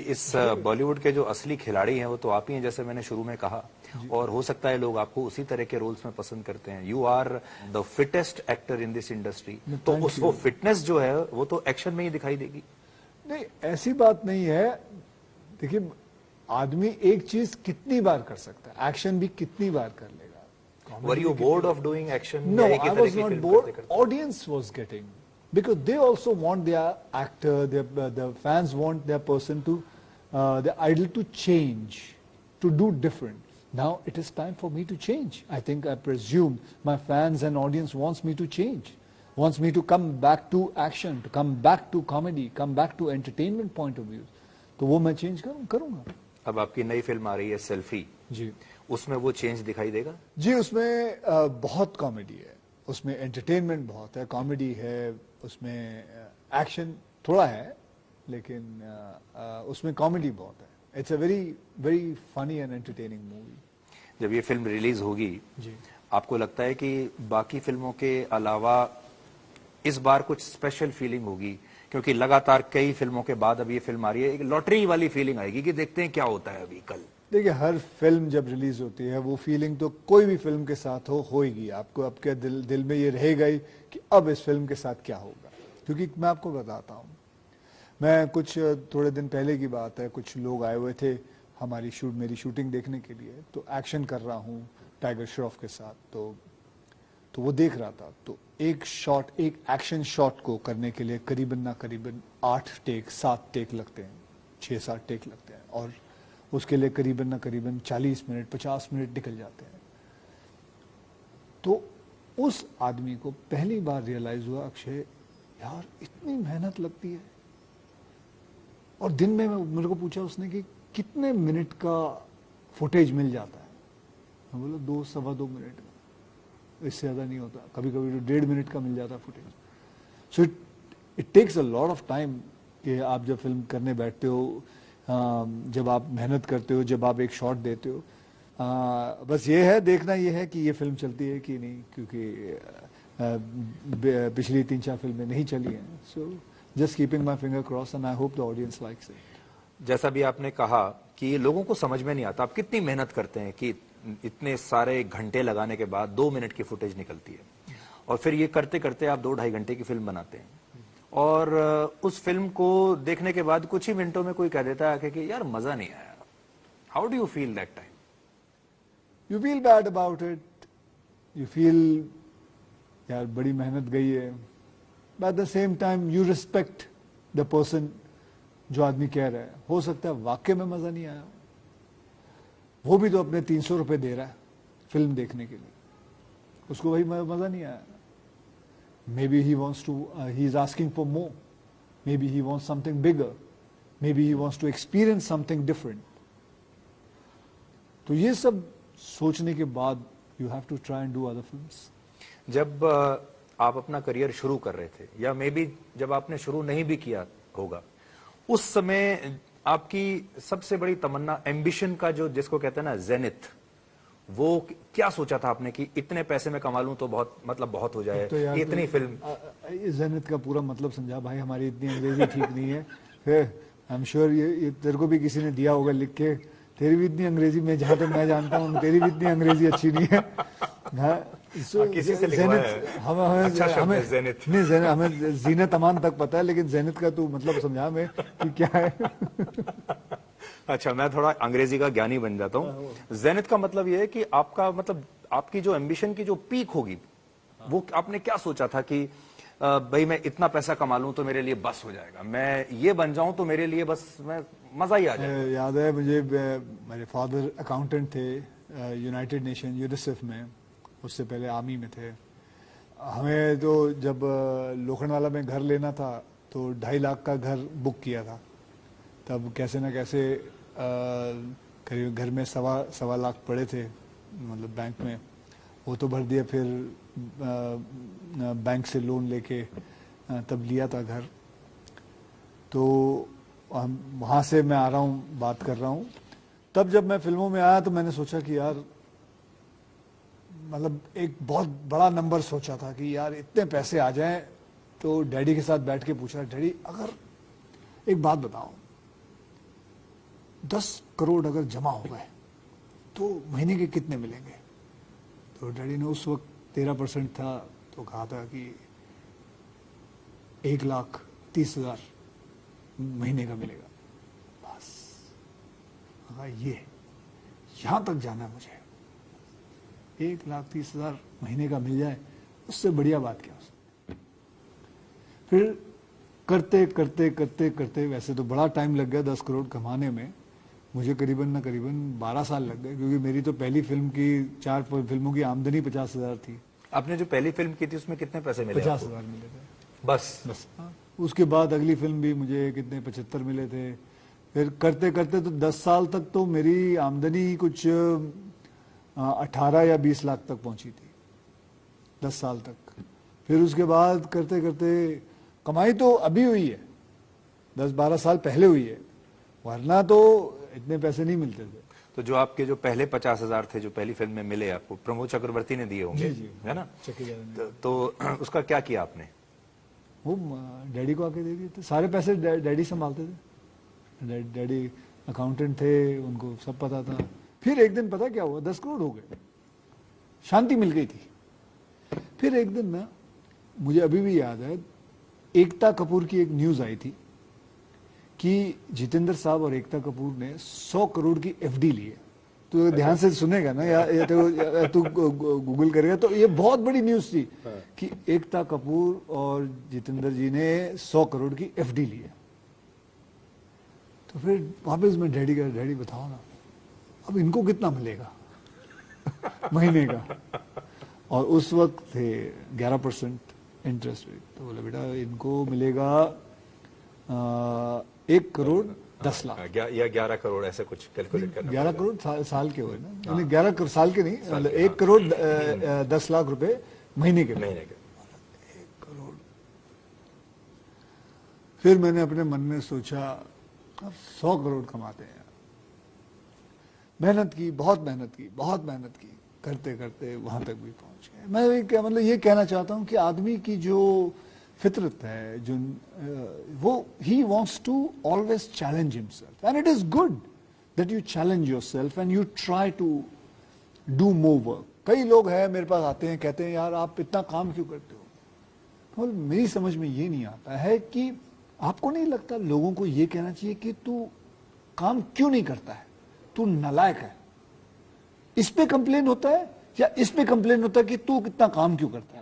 इस बॉलीवुड के जो असली खिलाड़ी हैं वो तो आप ही हैं, जैसे मैंने शुरू में कहा, और हो सकता है लोग आपको उसी तरह के रोल्स में पसंद करते हैं। You are the fittest actor in this industry, तो उस वो फिटनेस जो है वो तो एक्शन में ही दिखाई देगी। नहीं, ऐसी बात नहीं है। देखिए, आदमी एक चीज कितनी बार कर सकता है, एक्शन भी कितनी बार कर लेगा। Were you bored of doing action? No, I was not bored, audience was getting, because they also want their actor, the fans want their person to, their idol to change, to do different. Now it is time for me to change. I think, I presume my fans and audience wants me to change, wants me to come back to action, to come back to comedy, come back to entertainment point of view. तो वो मैं change करूंगा। अब आपकी नई film आ रही है selfie जी, उसमें वो चेंज दिखाई देगा? जी, उसमें बहुत कॉमेडी है, उसमें एंटरटेनमेंट बहुत है, कॉमेडी है, उसमें एक्शन थोड़ा है, लेकिन उसमें कॉमेडी बहुत है। It's a very very funny and entertaining movie. जब ये फिल्म रिलीज होगी जी, आपको लगता है कि बाकी फिल्मों के अलावा इस बार कुछ स्पेशल फीलिंग होगी? क्योंकि लगातार कई फिल्मों के बाद अब ये फिल्म आ रही है, एक लॉटरी वाली फीलिंग आएगी कि देखते हैं क्या होता है अभी कल। देखिए, हर फिल्म जब रिलीज होती है वो फीलिंग तो कोई भी फिल्म के साथ होगी, आपको आपके दिल में ये रहेगा ही कि अब इस फिल्म के साथ क्या होगा। क्योंकि मैं आपको बताता हूँ, मैं कुछ थोड़े दिन पहले की बात है, कुछ लोग आए हुए थे मेरी शूटिंग देखने के लिए, तो एक्शन कर रहा हूँ टाइगर श्रॉफ के साथ, तो वो देख रहा था। तो एक एक्शन शॉट को करने के लिए करीबन 8 टेक 7 टेक लगते हैं, 6-7 टेक लगते हैं, और उसके लिए करीबन 40 मिनट 50 मिनट निकल जाते हैं। तो उस आदमी को पहली बार रियलाइज हुआ, अक्षय यार इतनी मेहनत लगती है। और दिन में मेरे को पूछा उसने कि कितने मिनट का फुटेज मिल जाता है। मैं बोला 2-2.25 मिनट का, इससे ज्यादा नहीं होता। कभी कभी तो 1.5 मिनट का मिल जाता है footage. So it takes a lot of time कि आप जब फिल्म करने बैठते हो, जब आप मेहनत करते हो, जब आप एक शॉट देते हो, बस ये है, देखना ये है कि ये फिल्म चलती है कि नहीं, क्योंकि पिछली 3-4 फिल्में नहीं चली हैं। So just keeping my finger cross and I hope the audience likes it. जैसा भी आपने कहा कि लोगों को समझ में नहीं आता आप कितनी मेहनत करते हैं कि इतने सारे घंटे लगाने के बाद 2 मिनट की फुटेज निकलती है, और फिर ये करते करते आप 2-2.5 घंटे की फिल्म बनाते हैं, और उस फिल्म को देखने के बाद कुछ ही मिनटों में कोई कह देता है कि यार मजा नहीं आया। How do you feel that time? You feel bad about it, you feel यार बड़ी मेहनत गई है, but at the same time you respect the person जो आदमी कह रहा है। हो सकता है वाकई में मजा नहीं आया, वो भी तो अपने 300 रुपए दे रहा है फिल्म देखने के लिए, उसको वही मजा नहीं आया। Maybe he wants to, he is asking for more. Maybe he wants something bigger. Maybe he wants to experience something different. तो ये सब सोचने के बाद you have to try and do other films. जब आप अपना करियर शुरू कर रहे थे, या मे बी जब आपने शुरू नहीं भी किया होगा, उस समय आपकी सबसे बड़ी तमन्ना, एम्बिशन का जो जिसको कहते हैं ना जेनिथ, वो क्या सोचा था आपने कि इतने पैसे में कमा लूं तो बहुत हो जाए, तो इतनी फिल्म? जेनिथ का पूरा मतलब समझा भाई, हमारी इतनी अंग्रेजी ठीक नहीं है। फिर आई एम श्योर ये तेरे को भी किसी ने दिया होगा लिख के, तेरी भी इतनी अंग्रेजी में, जहां तक मैं जानता हूँ तेरी भी इतनी अंग्रेजी अच्छी नहीं है। किसी से लिखवाया है? हमें जीनत अमान तक पता है, लेकिन जेनिथ का तू मतलब समझा मैं कि क्या है। अच्छा, मैं थोड़ा अंग्रेजी का ज्ञानी बन जाता हूँ। जेनिथ का मतलब ये है कि आपका मतलब आपकी जो एम्बिशन की जो पीक होगी, वो आपने क्या सोचा था कि भाई मैं इतना पैसा कमा लूं तो मेरे लिए बस हो जाएगा, मैं ये बन जाऊं तो मेरे लिए बस मैं मजा ही आ जाए। याद है मुझे, मेरे फादर अकाउंटेंट थे यूनाइटेड नेशन यूनिसेफ में, उससे पहले आर्मी में थे। हमें तो जब लोखंडवाला में घर लेना था तो 2.5 लाख का घर बुक किया था। तब कैसे ना कैसे करीब घर में 1.25 लाख पड़े थे, मतलब बैंक में, वो तो भर दिया। फिर बैंक से लोन लेके तब लिया था घर। तो वहाँ से मैं आ रहा हूँ, बात कर रहा हूँ। तब जब मैं फिल्मों में आया तो मैंने सोचा कि यार, मतलब एक बहुत बड़ा नंबर सोचा था कि यार इतने पैसे आ जाएं। तो डैडी के साथ बैठ के पूछा, डैडी अगर एक बात बताओ, 10 करोड़ अगर जमा हो गए तो महीने के कितने मिलेंगे? तो डैडी ने उस वक्त 13% था तो कहा था कि 1,30,000 महीने का मिलेगा। बस हाँ, ये यहां तक जाना है मुझे, 1,30,000 महीने का मिल जाए, उससे बढ़िया बात क्या हो सकती। फिर करते करते करते करते, वैसे तो बड़ा टाइम लग गया 10 करोड़ कमाने में, मुझे करीबन 12 साल लग गए, क्योंकि मेरी तो पहली फिल्म की 4 फिल्मों की आमदनी 50,000 थी। आपने जो पहली फिल्म की थी उसमें कितने पैसे मिले? 50,000 मिले थे बस। हाँ। उसके बाद अगली फिल्म भी मुझे कितने 75 मिले थे। फिर करते करते तो 10 साल तक तो मेरी आमदनी कुछ 18 या 20 लाख तक पहुंची थी, 10 साल तक। फिर उसके बाद करते करते कमाई तो अभी हुई है, 10-12 साल पहले हुई है, वरना तो इतने पैसे नहीं मिलते थे। तो जो आपके जो पहले 50,000 थे जो पहली फिल्म में मिले आपको, प्रमोद चक्रवर्ती ने दिए होंगे? जी, है ना? चक्की तो उसका क्या किया आपने? वो डैडी को आके दे दिए थे, सारे पैसे डैडी संभालते थे। डैडी अकाउंटेंट थे, उनको सब पता था। फिर एक दिन पता क्या हुआ, 10 करोड़ हो गए, शांति मिल गई थी। फिर एक दिन ना, मुझे अभी भी याद है, एकता कपूर की एक न्यूज आई थी कि जितेंद्र साहब और एकता कपूर ने 100 करोड़ की एफडी ली है। तो ध्यान से सुनेगा ना, या तू गूगल करेगा तो ये बहुत बड़ी न्यूज थी कि एकता कपूर और जितेंद्र जी ने 100 करोड़ की एफडी ली है। तो फिर वापस मैं डैडी का, डैडी बताओ ना अब इनको कितना मिलेगा महीने का? और उस वक्त थे 11% इंटरेस्ट रेट। तो बोले बेटा इनको मिलेगा 1 करोड़ 10 लाख या 11 करोड़ ऐसे कुछ कैलकुलेट करना। 11 करोड़ साल के हुए ना, यानी 11 साल के नहीं, मतलब 1 करोड़ 10 लाख रुपए महीने के। 1 करोड़। फिर मैंने अपने मन में सोचा अब 100 करोड़ कमाते हैं। मेहनत की, बहुत मेहनत की, बहुत मेहनत की, करते करते वहां तक भी पहुंच गए। मैं क्या मतलब ये कहना चाहता हूं कि आदमी की जो फितरत है, जो वो ही wants to always challenge himself, and it is good that you challenge yourself and you try to do more work. कई लोग हैं मेरे पास आते हैं, कहते हैं यार आप इतना काम क्यों करते हो? तो मेरी समझ में ये नहीं आता है कि आपको नहीं लगता लोगों को ये कहना चाहिए कि तू काम क्यों नहीं करता है, तू नालायक है? इस पे कंप्लेन होता है या इस पे कंप्लेन होता है कि तू कितना काम क्यों करता है?